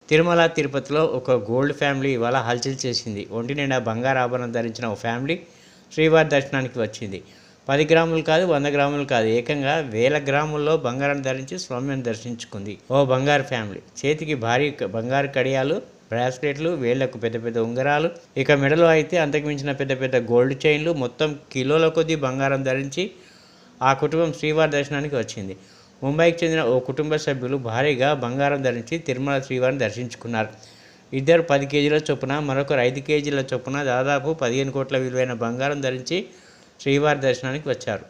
తిరుమల తిరుపతిలో ఒక gold family ఇవాళ హల్చల్ చేసింది. ఒంటి నిండా బంగారు ఆభరణం ధరించిన ఓ ఫ్యామిలీ శ్రీవారి దర్శనానికి వచ్చింది. 10 గ్రాములు కాదు, 100 గ్రాములు కాదు, ఏకంగా 1000 గ్రాముల్లో బంగారం ధరించి స్వామిని దర్శించుకుంది ఓ బంగారు ఫ్యామిలీ. చేతికి భారీ బంగారు కడియాలు, బ్రాస్లెట్లు, వేళ్లకు పెద్ద పెద్ద ఉంగరాలు, ఇక మెడలో అయితే అంతకుమించిన పెద్ద పెద్ద గోల్డ్ చైన్లు, మొత్తం కిలోల కొద్దీ బంగారం ధరించి ఆ కుటుంబం శ్రీవారి దర్శనానికి వచ్చింది. ముంబైకి చెందిన ఓ కుటుంబ సభ్యులు భారీగా బంగారం ధరించి తిరుమల శ్రీవారిని దర్శించుకున్నారు. ఇద్దరు 10 కేజీల చొప్పున, మరొకరు 5 కేజీల చొప్పున దాదాపు 15 కోట్ల విలువైన బంగారం ధరించి శ్రీవారి దర్శనానికి వచ్చారు.